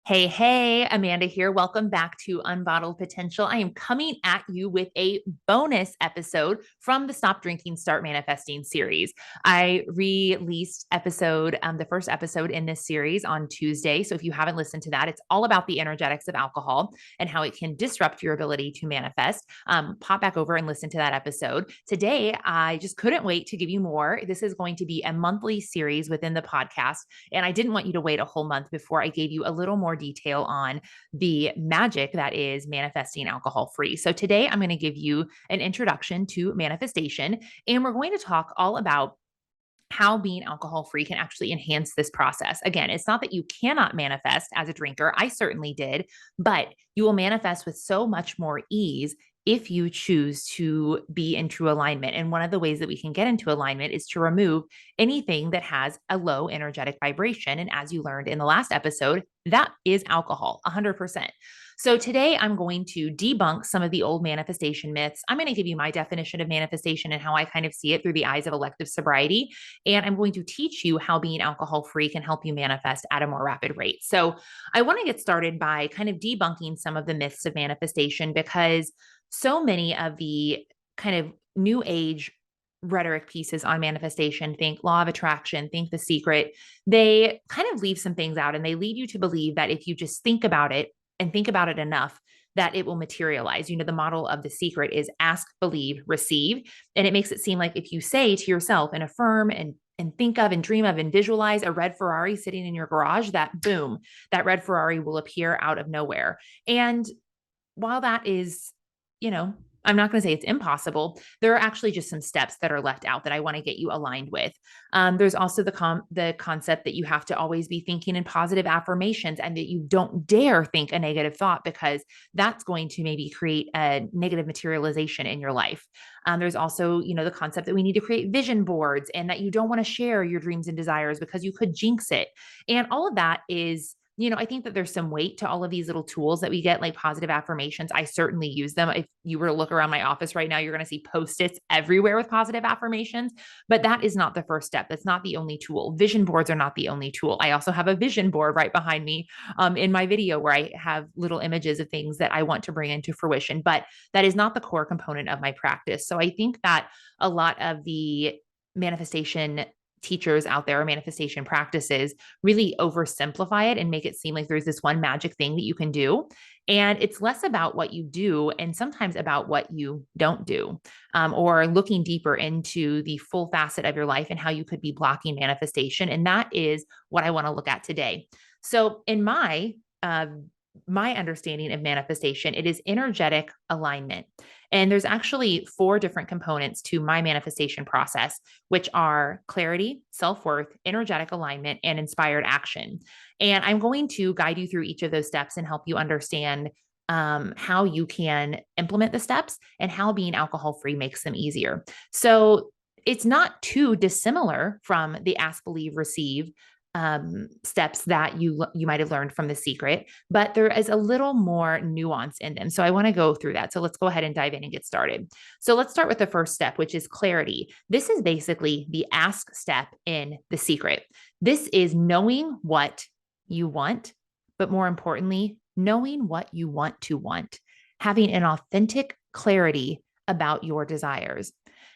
Hey, hey, Amanda here. Welcome back to Unbottled Potential. I am coming at you with a bonus episode from the Stop Drinking, Start Manifesting series. I released the first episode in this series on Tuesday. So if you haven't listened to that, it's all about the energetics of alcohol and how it can disrupt your ability to manifest. Pop back over and listen to that episode. Today, I just couldn't wait to give you more. This is going to be a monthly series within the podcast. And I didn't want you to wait a whole month before I gave you a little more detail on the magic that is manifesting alcohol free. So today I'm going to give you an introduction to manifestation, and we're going to talk all about how being alcohol free can actually enhance this process. Again, it's not that you cannot manifest as a drinker. I certainly did, but you will manifest with so much more ease if you choose to be in true alignment. And one of the ways that we can get into alignment is to remove anything that has a low energetic vibration. And as you learned in the last episode, that is alcohol, 100%. So today I'm going to debunk some of the old manifestation myths. I'm going to give you my definition of manifestation and how I kind of see it through the eyes of elective sobriety. And I'm going to teach you how being alcohol free can help you manifest at a more rapid rate. So I want to get started by kind of debunking some of the myths of manifestation, because so many of the kind of new age rhetoric pieces on manifestation, think law of attraction, think the secret, they kind of leave some things out, and they lead you to believe that if you just think about it and think about it enough, that it will materialize. The model of the secret is ask, believe, receive. And it makes it seem like if you say to yourself and affirm and think of and dream of and visualize a red Ferrari sitting in your garage, that boom, that red Ferrari will appear out of nowhere. And while that is, you know, I'm not going to say it's impossible, there are actually just some steps that are left out that I want to get you aligned with. There's also the concept that you have to always be thinking in positive affirmations, and that you don't dare think a negative thought, because that's going to maybe create a negative materialization in your life. There's also, the concept that we need to create vision boards, and that you don't want to share your dreams and desires because you could jinx it. And all of that is, I think that there's some weight to all of these little tools that we get, like positive affirmations. I certainly use them. If you were to look around my office right now, you're going to see Post-its everywhere with positive affirmations, but that is not the first step. That's not the only tool. Vision boards are not the only tool. I also have a vision board right behind me in my video, where I have little images of things that I want to bring into fruition, but that is not the core component of my practice. So I think that a lot of the manifestation teachers out there, manifestation practices, really oversimplify it and make it seem like there's this one magic thing that you can do. And it's less about what you do and sometimes about what you don't do, or looking deeper into the full facet of your life and how you could be blocking manifestation. And that is what I want to look at today. So in my understanding of manifestation, it is energetic alignment. And there's actually 4 different components to my manifestation process, which are clarity, self-worth, energetic alignment, and inspired action. And I'm going to guide you through each of those steps and help you understand how you can implement the steps and how being alcohol-free makes them easier. So it's not too dissimilar from the ask, believe, receive steps that you might have learned from The Secret, but there is a little more nuance in them. So I want to go through that. So let's go ahead and dive in and get started. So let's start with the first step, which is clarity. This is basically the ask step in The Secret. This is knowing what you want, but more importantly, knowing what you want to want, having an authentic clarity about your desires.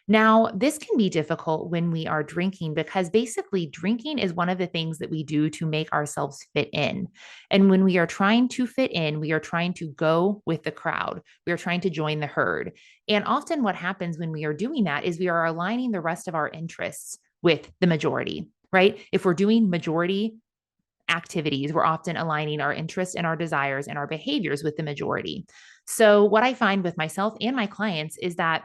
Now, this can be difficult when we are drinking, because basically drinking is one of the things that we do to make ourselves fit in. And when we are trying to fit in, we are trying to go with the crowd. We are trying to join the herd. And often what happens when we are doing that is we are aligning the rest of our interests with the majority, right? If we're doing majority activities, we're often aligning our interests and our desires and our behaviors with the majority. So what I find with myself and my clients is that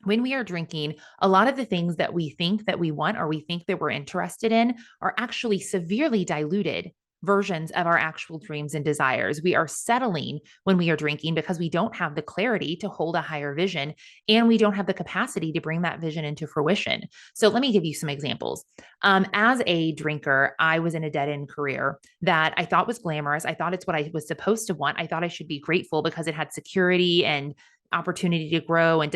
when we are drinking, a lot of the things that we think that we want or we think that we're interested in are actually severely diluted versions of our actual dreams and desires. We are settling when we are drinking because we don't have the clarity to hold a higher vision, and we don't have the capacity to bring that vision into fruition. So let me give you some examples. As a drinker, I was in a dead-end career that I thought was glamorous. I thought it's what I was supposed to want. I thought I should be grateful because it had security and opportunity to grow and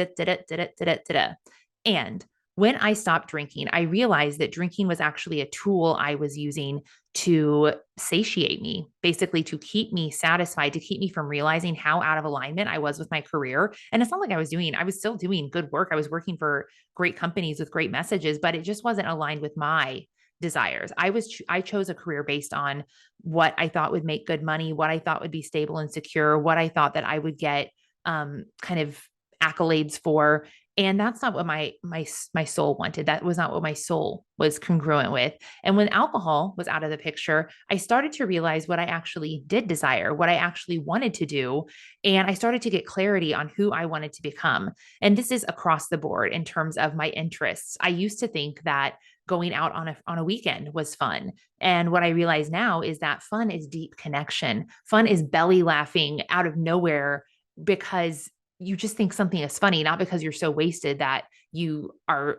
And when I stopped drinking, I realized that drinking was actually a tool I was using to satiate me, basically to keep me satisfied, to keep me from realizing how out of alignment I was with my career. And it's not like I was still doing good work. I was working for great companies with great messages, but it just wasn't aligned with my desires. I chose a career based on what I thought would make good money, what I thought would be stable and secure, what I thought that I would get kind of accolades for. And that's not what my soul wanted. That was not what my soul was congruent with. And when alcohol was out of the picture, I started to realize what I actually did desire, what I actually wanted to do. And I started to get clarity on who I wanted to become. And this is across the board in terms of my interests. I used to think that going out on a weekend was fun. And what I realize now is that fun is deep connection. Fun is belly laughing out of nowhere because you just think something is funny, not because you're so wasted that you are,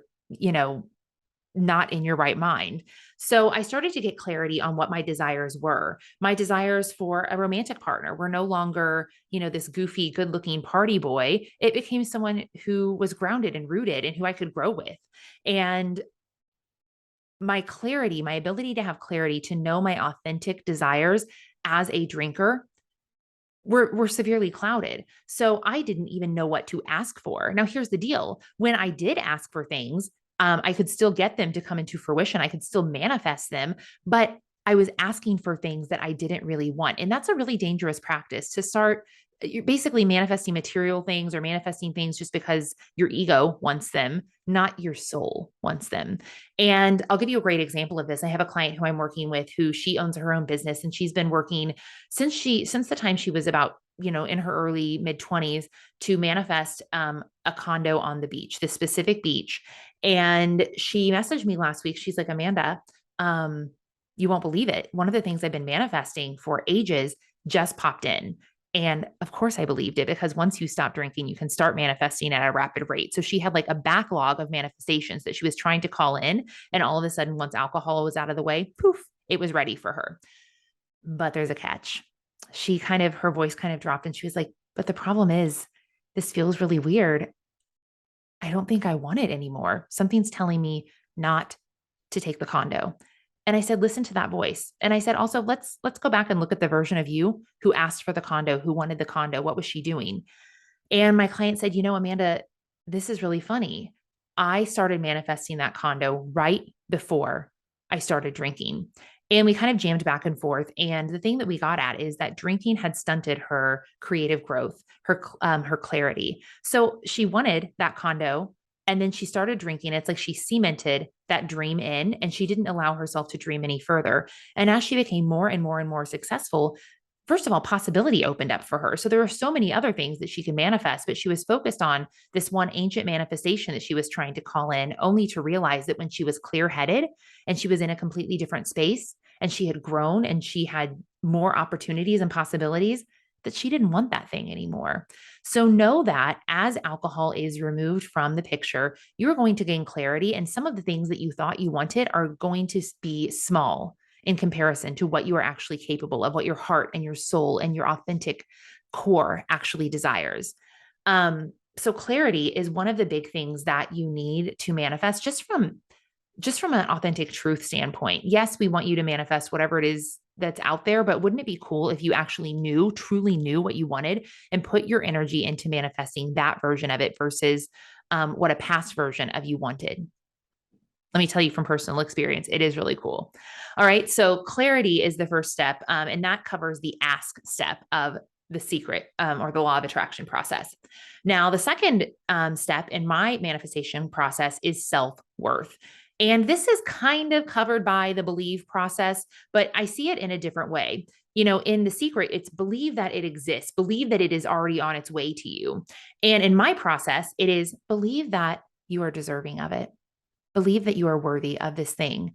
not in your right mind. So I started to get clarity on what my desires were. My desires for a romantic partner were no longer, this goofy, good looking party boy. It became someone who was grounded and rooted and who I could grow with. And my clarity, my ability to have clarity, to know my authentic desires as a drinker were severely clouded. So I didn't even know what to ask for. Now, here's the deal. When I did ask for things, I could still get them to come into fruition. I could still manifest them, but I was asking for things that I didn't really want. And that's a really dangerous practice to start. You're basically manifesting material things or manifesting things just because your ego wants them, not your soul wants them. And I'll give you a great example of this. I have a client who I'm working with who she owns her own business, and she's been working since the time she was about, in her early mid 20s to manifest a condo on the beach, this specific beach. And she messaged me last week. She's like, Amanda, you won't believe it. One of the things I've been manifesting for ages just popped in. And of course I believed it, because once you stop drinking, you can start manifesting at a rapid rate. So she had like a backlog of manifestations that she was trying to call in. And all of a sudden, once alcohol was out of the way, poof, it was ready for her. But there's a catch. Her voice kind of dropped, and she was like, but the problem is, this feels really weird. I don't think I want it anymore. Something's telling me not to take the condo. And I said, listen to that voice. And I said, also, let's go back and look at the version of you who asked for the condo, who wanted the condo. What was she doing? And my client said, Amanda, this is really funny. I started manifesting that condo right before I started drinking. And we kind of jammed back and forth. And the thing that we got at is that drinking had stunted her creative growth, her clarity. So she wanted that condo. And then she started drinking. It's like she cemented that dream in, and she didn't allow herself to dream any further. And as she became more and more and more successful, first of all, possibility opened up for her. So there were so many other things that she could manifest, but she was focused on this one ancient manifestation that she was trying to call in, only to realize that when she was clear-headed and she was in a completely different space and she had grown and she had more opportunities and possibilities, that she didn't want that thing anymore. So know that as alcohol is removed from the picture, you're going to gain clarity, and some of the things that you thought you wanted are going to be small in comparison to what you are actually capable of, what your heart and your soul and your authentic core actually desires. So clarity is one of the big things that you need to manifest just from an authentic truth standpoint. Yes, we want you to manifest whatever it is that's out there, but wouldn't it be cool if you actually truly knew what you wanted and put your energy into manifesting that version of it versus what a past version of you wanted? Let me tell you from personal experience, it is really cool. All right. So clarity is the first step. And that covers the ask step of the secret or the law of attraction process. Now, the second step in my manifestation process is self-worth. And this is kind of covered by the believe process, but I see it in a different way. In the secret, it's believe that it exists, believe that it is already on its way to you. And in my process, it is believe that you are deserving of it. Believe that you are worthy of this thing.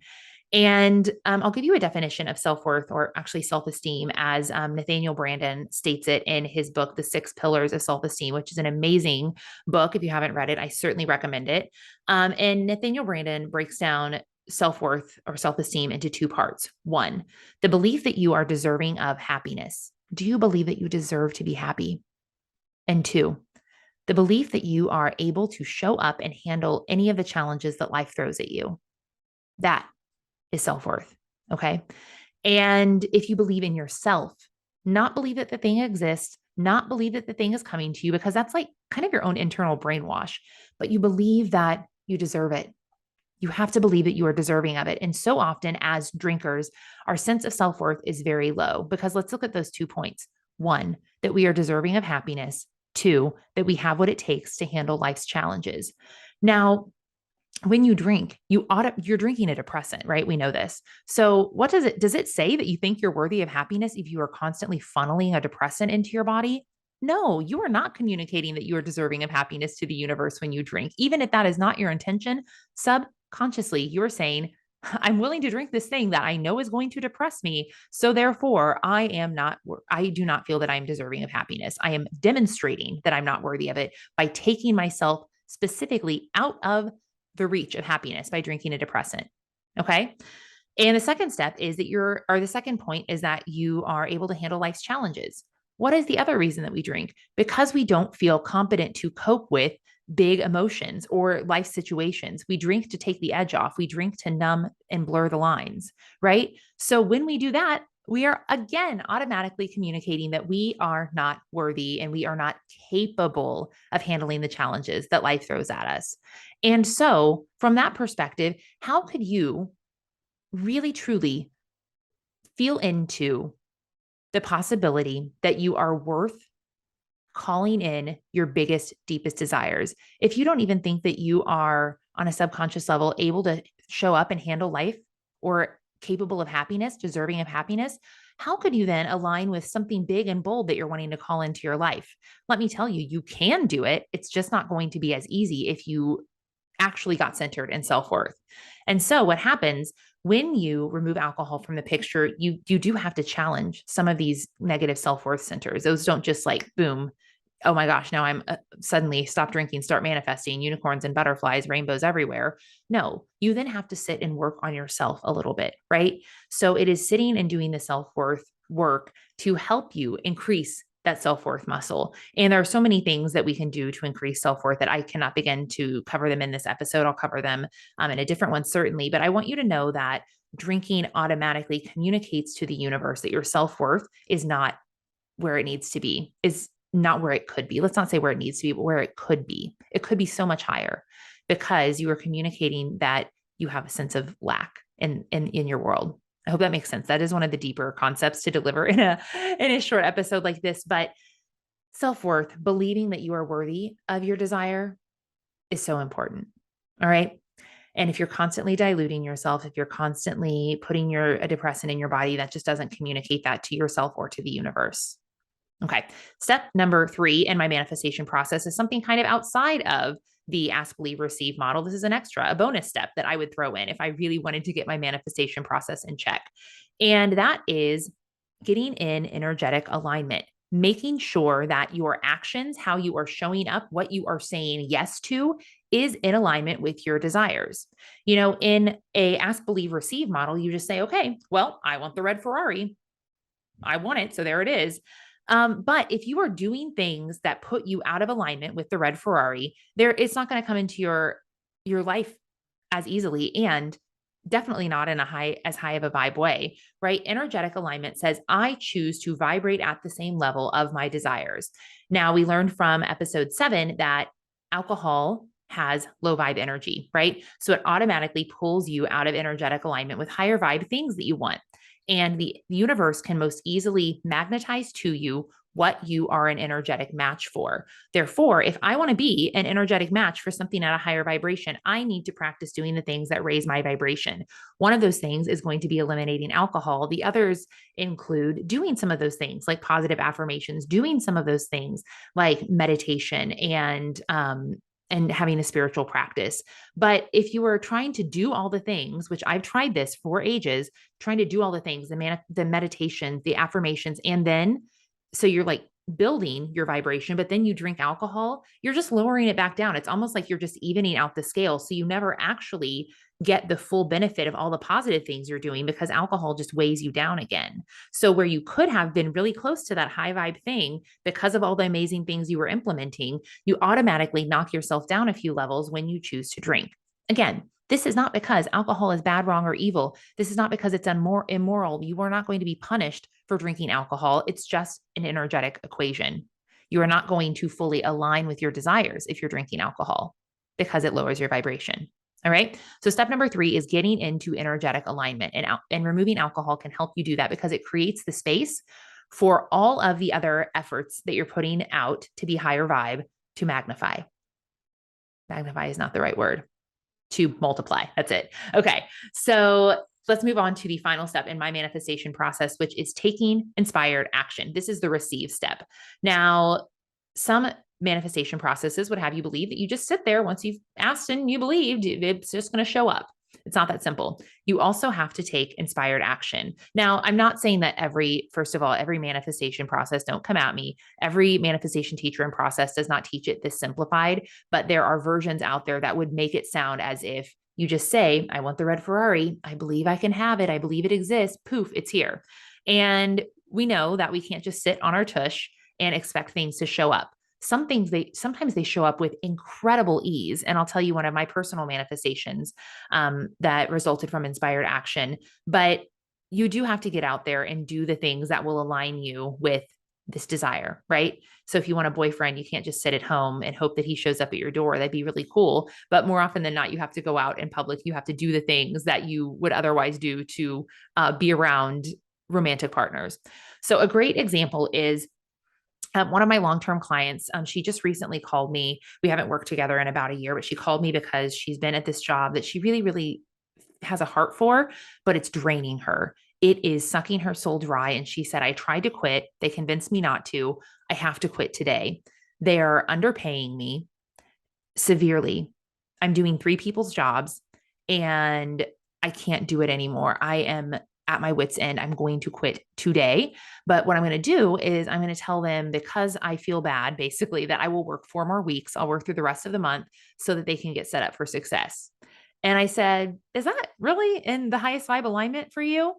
And I'll give you a definition of self-worth, or actually self-esteem, as Nathaniel Branden states it in his book, The 6 Pillars of Self-Esteem, which is an amazing book. If you haven't read it, I certainly recommend it. And Nathaniel Branden breaks down self-worth or self-esteem into 2 parts. 1, the belief that you are deserving of happiness. Do you believe that you deserve to be happy? And 2, the belief that you are able to show up and handle any of the challenges that life throws at you. That is self-worth. Okay. And if you believe in yourself, not believe that the thing exists, not believe that the thing is coming to you, because that's like kind of your own internal brainwash, but you believe that you deserve it. You have to believe that you are deserving of it. And so often as drinkers, our sense of self-worth is very low, because let's look at those 2 points. One, that we are deserving of happiness. Two, that we have what it takes to handle life's challenges. Now, when you drink, you're drinking a depressant, right? We know this. So what does it say that you think you're worthy of happiness if you are constantly funneling a depressant into your body? No, you are not communicating that you are deserving of happiness to the universe when you drink. Even if that is not your intention, subconsciously, you're saying, I'm willing to drink this thing that I know is going to depress me. So therefore, I do not feel that I'm deserving of happiness. I am demonstrating that I'm not worthy of it by taking myself specifically out of the reach of happiness by drinking a depressant. Okay. And the second step is that the second point is that you are able to handle life's challenges. What is the other reason that we drink? Because we don't feel competent to cope with big emotions or life situations. We drink to take the edge off. We drink to numb and blur the lines, right? So when we do that, we are again automatically communicating that we are not worthy and we are not capable of handling the challenges that life throws at us. And so, from that perspective, how could you really truly feel into the possibility that you are worth calling in your biggest, deepest desires? If you don't even think that you are on a subconscious level able to show up and handle life or capable of happiness, deserving of happiness, how could you then align with something big and bold that you're wanting to call into your life? Let me tell you, you can do it. It's just not going to be as easy if you actually got centered in self-worth. And so what happens when you remove alcohol from the picture, you do have to challenge some of these negative self-worth centers. Those don't just like boom, oh my gosh, now I'm suddenly stop drinking, start manifesting unicorns and butterflies, rainbows everywhere. No, you then have to sit and work on yourself a little bit, right? So it is sitting and doing the self-worth work to help you increase that self-worth muscle. And there are so many things that we can do to increase self-worth that I cannot begin to cover them in this episode. I'll cover them in a different one, certainly. But I want you to know that drinking automatically communicates to the universe that your self-worth is not where it needs to be, is not where it could be. Let's not say where it needs to be, but where it could be. It could be so much higher because you are communicating that you have a sense of lack in your world. I hope that makes sense. That is one of the deeper concepts to deliver in a short episode like this. But self-worth, believing that you are worthy of your desire, is so important. All right. And if you're constantly diluting yourself, if you're constantly putting a depressant in your body, that just doesn't communicate that to yourself or to the universe. Okay. Step number 3 in my manifestation process is something kind of outside of the ask, believe, receive model. This is an extra, a bonus step that I would throw in if I really wanted to get my manifestation process in check. And that is getting in energetic alignment, making sure that your actions, how you are showing up, what you are saying yes to, is in alignment with your desires. You know, in a ask, believe, receive model, you just say, okay, well, I want the red Ferrari. I want it. So there it is. But if you are doing things that put you out of alignment with the red Ferrari, it's not going to come into your life as easily, and definitely not in as high of a vibe way, right? Energetic alignment says, I choose to vibrate at the same level of my desires. Now, we learned from episode 7 that alcohol has low vibe energy, right? So it automatically pulls you out of energetic alignment with higher vibe things that you want. And the universe can most easily magnetize to you what you are an energetic match for. Therefore, if I want to be an energetic match for something at a higher vibration, I need to practice doing the things that raise my vibration. One of those things is going to be eliminating alcohol. The others include doing some of those things like positive affirmations, doing some of those things like meditation and having a spiritual practice. But if you are trying to do all the things, which I've tried this for ages, trying to do all the things, the meditation, the affirmations, and then, so you're like building your vibration, but then you drink alcohol, you're just lowering it back down. It's almost like you're just evening out the scale. So you never actually get the full benefit of all the positive things you're doing because alcohol just weighs you down again. So where you could have been really close to that high vibe thing because of all the amazing things you were implementing, you automatically knock yourself down a few levels when you choose to drink. Again, This is not because alcohol is bad, wrong, or evil. This is not because it's immoral. You are not going to be punished for drinking alcohol. It's just an energetic equation. You are not going to fully align with your desires if you're drinking alcohol because it lowers your vibration. All right. So step number 3 is getting into energetic alignment, and removing alcohol can help you do that because it creates the space for all of the other efforts that you're putting out to be higher vibe to magnify. Magnify is not the right word. To multiply. That's it. Okay. So let's move on to the final step in my manifestation process, which is taking inspired action. This is the receive step. Now, some manifestation processes would have you believe that you just sit there once you've asked and you believed, it's just going to show up. It's not that simple. You also have to take inspired action. Now, I'm not saying that first of all, every manifestation process, don't come at me. Every manifestation teacher and process does not teach it this simplified, but there are versions out there that would make it sound as if you just say, I want the red Ferrari. I believe I can have it. I believe it exists. Poof, it's here. And we know that we can't just sit on our tush and expect things to show up. Sometimes they show up with incredible ease. And I'll tell you one of my personal manifestations that resulted from inspired action. But you do have to get out there and do the things that will align you with this desire, right? So if you want a boyfriend, you can't just sit at home and hope that he shows up at your door. That'd be really cool. But more often than not, you have to go out in public. You have to do the things that you would otherwise do to be around romantic partners. So a great example is one of my long-term clients. She just recently called me. We haven't worked together in about a year, but she called me because she's been at this job that she really, really has a heart for, but it's draining her. It is sucking her soul dry. And she said, I tried to quit. They convinced me not to. I have to quit today. They are underpaying me severely. I'm doing 3 people's jobs and I can't do it anymore. I am at my wit's end. I'm going to quit today. But what I'm going to do is I'm going to tell them, because I feel bad, basically, that I will work 4 more weeks. I'll work through the rest of the month so that they can get set up for success. And I said, is that really in the highest vibe alignment for you?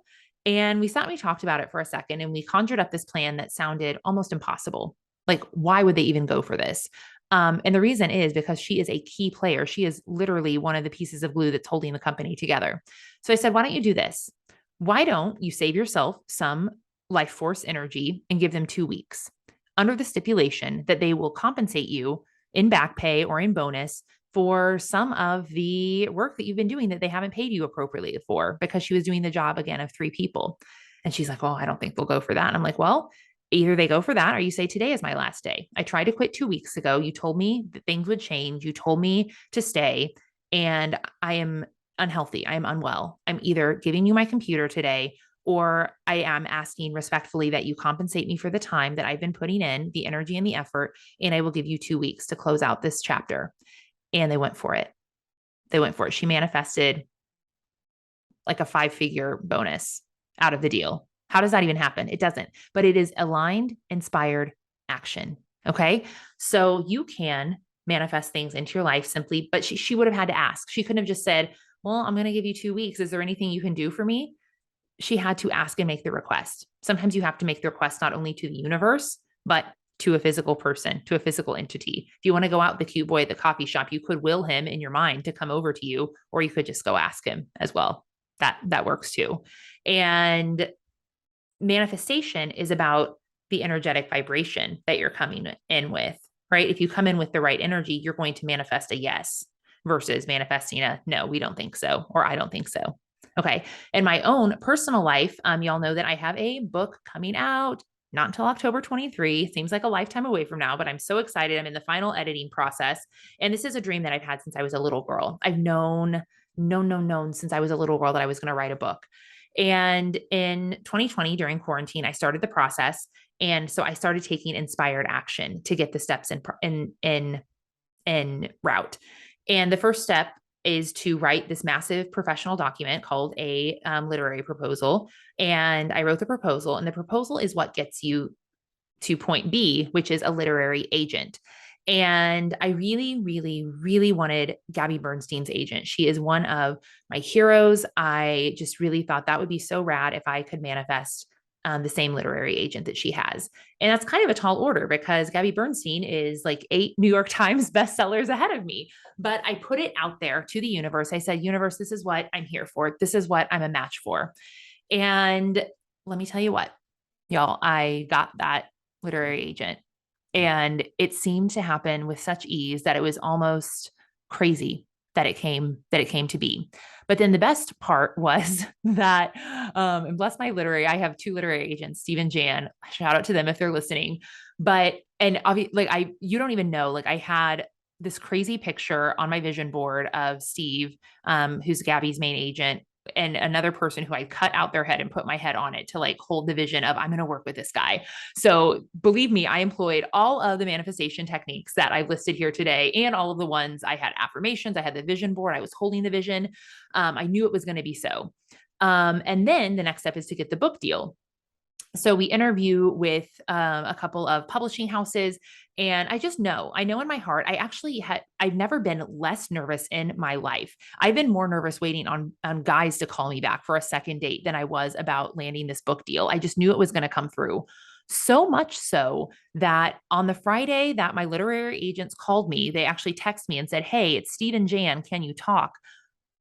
And we sat and we talked about it for a second, and we conjured up this plan that sounded almost impossible. Like, why would they even go for this? And the reason is because she is a key player. She is literally one of the pieces of glue that's holding the company together. So I said, why don't you do this? Why don't you save yourself some life force energy and give them 2 weeks under the stipulation that they will compensate you in back pay or in bonus for some of the work that you've been doing that they haven't paid you appropriately for, because she was doing the job again of 3 people. And she's like, oh, I don't think they'll go for that. And I'm like, well, either they go for that or you say, today is my last day. I tried to quit 2 weeks ago. You told me that things would change. You told me to stay, and I am unhealthy. I am unwell. I'm either giving you my computer today, or I am asking respectfully that you compensate me for the time that I've been putting in, the energy and the effort, and I will give you 2 weeks to close out this chapter. And they went for it. They went for it. She manifested like a 5-figure bonus out of the deal. How does that even happen? It doesn't, but it is aligned, inspired action. Okay. So you can manifest things into your life simply, but she would have had to ask. She couldn't have just said, well, I'm going to give you 2 weeks. Is there anything you can do for me? She had to ask and make the request. Sometimes you have to make the request not only to the universe, but to a physical person, to a physical entity. If you want to go out with the cute boy at the coffee shop, you could will him in your mind to come over to you, or you could just go ask him as well. That works too. And manifestation is about the energetic vibration that you're coming in with, right? If you come in with the right energy, you're going to manifest a yes versus manifesting a no, we don't think so, or I don't think so. Okay. In my own personal life, y'all know that I have a book coming out, not until October 23. Seems like a lifetime away from now, but I'm so excited. I'm in the final editing process. And this is a dream that I've had since I was a little girl. I've known since I was a little girl that I was going to write a book. And in 2020, during quarantine, I started the process. And so I started taking inspired action to get the steps in route. And the first step is to write this massive professional document called a literary proposal. And I wrote the proposal, and the proposal is what gets you to point B, which is a literary agent. And I really, really, really wanted Gabby Bernstein's agent. She is one of my heroes. I just really thought that would be so rad if I could manifest the same literary agent that she has. And that's kind of a tall order because Gabby Bernstein is like 8 New York Times bestsellers ahead of me. But I put it out there to the universe. I said, universe, this is what I'm here for. This is what I'm a match for. And let me tell you what, y'all, I got that literary agent. And it seemed to happen with such ease that it was almost crazy that it came to be. But then the best part was that, and bless my literary, I have 2 literary agents, Steve and Jan. Shout out to them if they're listening. But and obviously, like you don't even know, like I had this crazy picture on my vision board of Steve, who's Gabby's main agent, and another person who I cut out their head and put my head on it to like hold the vision of I'm going to work with this guy. So believe me, I employed all of the manifestation techniques that I listed here today and all of the ones I had affirmations. I had the vision board. I was holding the vision. I knew it was going to be so. And then the next step is to get the book deal. So we interview with a couple of publishing houses, and I know in my heart, I've never been less nervous in my life. I've been more nervous waiting on guys to call me back for a second date than I was about landing this book deal. I just knew it was going to come through. So much so that on the Friday that my literary agents called me, they actually texted me and said, "Hey, it's Steve and Jan. Can you talk?"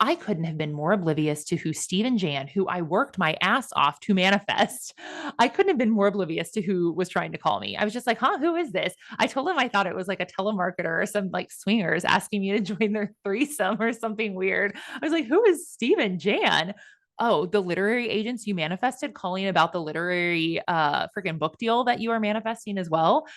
I couldn't have been more oblivious to who Steve and Jan, who I worked my ass off to manifest. I couldn't have been more oblivious to who was trying to call me. I was just like, huh, who is this? I told him I thought it was like a telemarketer or some like swingers asking me to join their threesome or something weird. I was like, who is Steve and Jan? Oh, the literary agents you manifested calling about the literary freaking book deal that you are manifesting as well.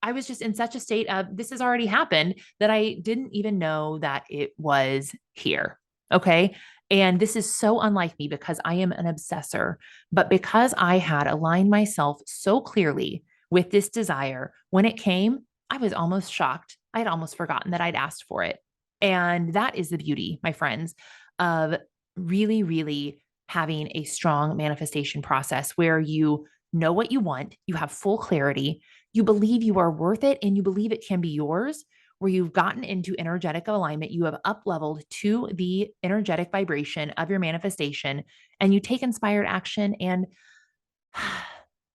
I was just in such a state of this has already happened that I didn't even know that it was here. Okay. And this is so unlike me because I am an obsessor, but because I had aligned myself so clearly with this desire, when it came, I was almost shocked. I'd almost forgotten that I'd asked for it. And that is the beauty, my friends, of really, really having a strong manifestation process where you know what you want, you have full clarity, you believe you are worth it, and you believe it can be yours, where you've gotten into energetic alignment, you have up leveled to the energetic vibration of your manifestation, and you take inspired action, and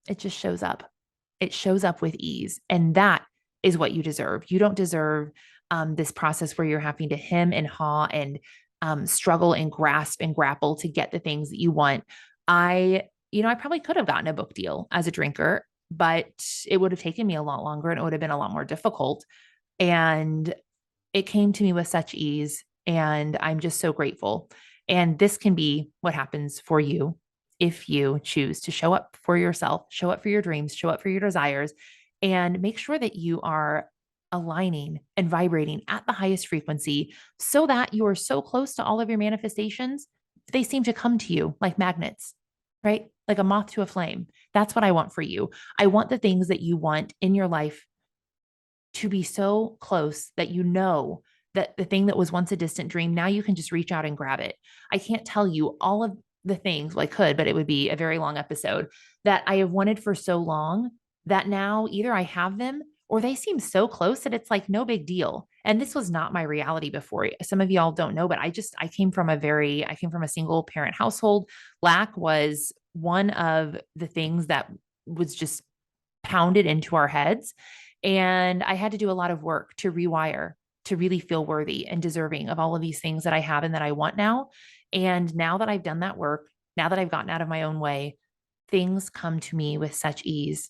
it just shows up. It shows up with ease. And that is what you deserve. You don't deserve this process where you're having to hem and haw and struggle and grasp and grapple to get the things that you want. I probably could have gotten a book deal as a drinker, but it would have taken me a lot longer and it would have been a lot more difficult. And it came to me with such ease. And I'm just so grateful. And this can be what happens for you if you choose to show up for yourself, show up for your dreams, show up for your desires, and make sure that you are aligning and vibrating at the highest frequency so that you are so close to all of your manifestations, they seem to come to you like magnets, right? Like a moth to a flame. That's what I want for you. I want the things that you want in your life to be so close that you know that the thing that was once a distant dream, now you can just reach out and grab it. I can't tell you all of the things, well, I could, but it would be a very long episode that I have wanted for so long that now either I have them or they seem so close that it's like no big deal. And this was not my reality before. Some of y'all don't know, but I came from a single parent household. Lack was one of the things that was just pounded into our heads. And I had to do a lot of work to rewire, to really feel worthy and deserving of all of these things that I have and that I want now. And now that I've done that work, now that I've gotten out of my own way, things come to me with such ease.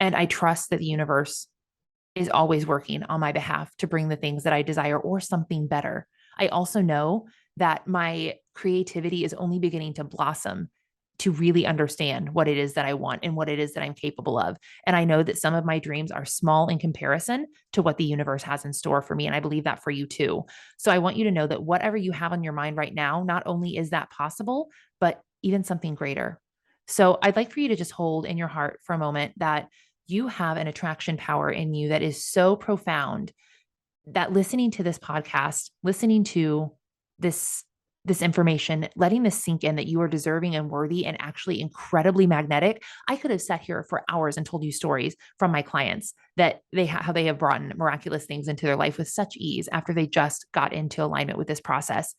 And I trust that the universe is always working on my behalf to bring the things that I desire or something better. I also know that my creativity is only beginning to blossom to really understand what it is that I want and what it is that I'm capable of. And I know that some of my dreams are small in comparison to what the universe has in store for me. And I believe that for you too. So I want you to know that whatever you have on your mind right now, not only is that possible, but even something greater. So I'd like for you to just hold in your heart for a moment that you have an attraction power in you that is so profound that listening to this podcast, listening to this information, letting this sink in that you are deserving and worthy and actually incredibly magnetic. I could have sat here for hours and told you stories from my clients that how they have brought in miraculous things into their life with such ease after they just got into alignment with this process.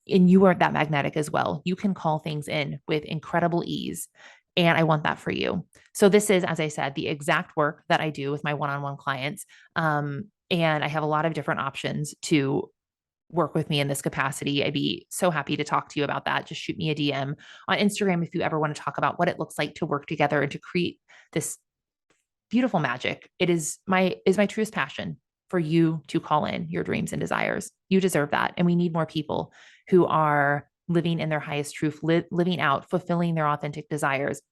And you are that magnetic as well. You can call things in with incredible ease. And I want that for you. So this is, as I said, the exact work that I do with my one-on-one clients. And I have a lot of different options to work with me in this capacity. I'd be so happy to talk to you about that. Just shoot me a DM on Instagram if you ever want to talk about what it looks like to work together and to create this beautiful magic. It is my truest passion for you to call in your dreams and desires. You deserve that. And we need more people who are living in their highest truth, living out, fulfilling their authentic desires.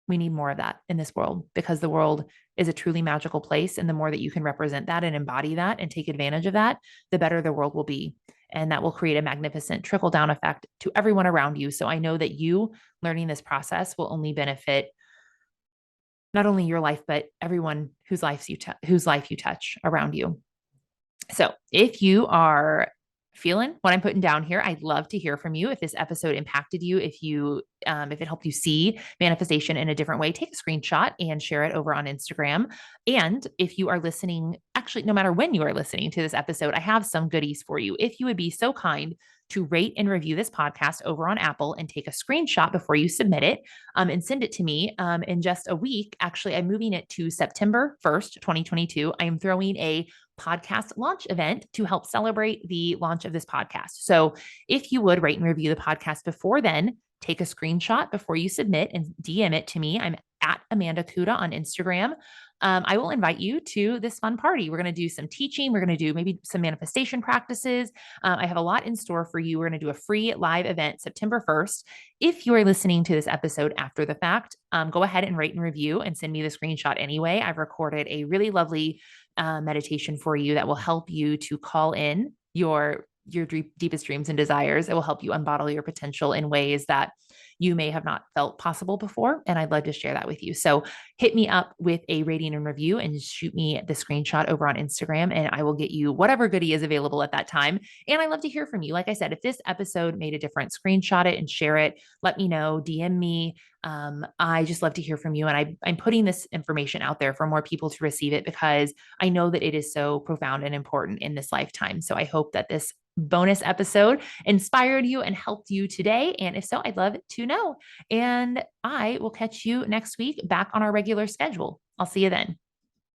We need more of that in this world because the world is a truly magical place. And the more that you can represent that and embody that and take advantage of that, the better the world will be. And that will create a magnificent trickle down effect to everyone around you. So I know that you learning this process will only benefit not only your life, but everyone whose life you touch around you. So if you are feeling what I'm putting down here, I'd love to hear from you. If this episode impacted you, if it helped you see manifestation in a different way, take a screenshot and share it over on Instagram. And if you are listening, actually, no matter when you are listening to this episode, I have some goodies for you. If you would be so kind to rate and review this podcast over on Apple and take a screenshot before you submit it, and send it to me in just a week. Actually, I'm moving it to September 1st, 2022. I am throwing a podcast launch event to help celebrate the launch of this podcast. So if you would rate and review the podcast before then, take a screenshot before you submit and DM it to me. I'm at Amanda Kuda on Instagram. I will invite you to this fun party. We're going to do some teaching. We're going to do maybe some manifestation practices. I have a lot in store for you. We're going to do a free live event September 1st. If you are listening to this episode after the fact, go ahead and rate and review and send me the screenshot anyway. I've recorded a really lovely meditation for you that will help you to call in your deepest dreams and desires. It will help you unbottle your potential in ways that you may have not felt possible before. And I'd love to share that with you. So hit me up with a rating and review and shoot me the screenshot over on Instagram, and I will get you whatever goodie is available at that time. And I love to hear from you. Like I said, if this episode made a difference, screenshot it and share it. Let me know, DM me. I just love to hear from you. And I'm putting this information out there for more people to receive it because I know that it is so profound and important in this lifetime. So I hope that this bonus episode inspired you and helped you today. And if so, I'd love to know. And I will catch you next week back on our regular schedule. I'll see you then.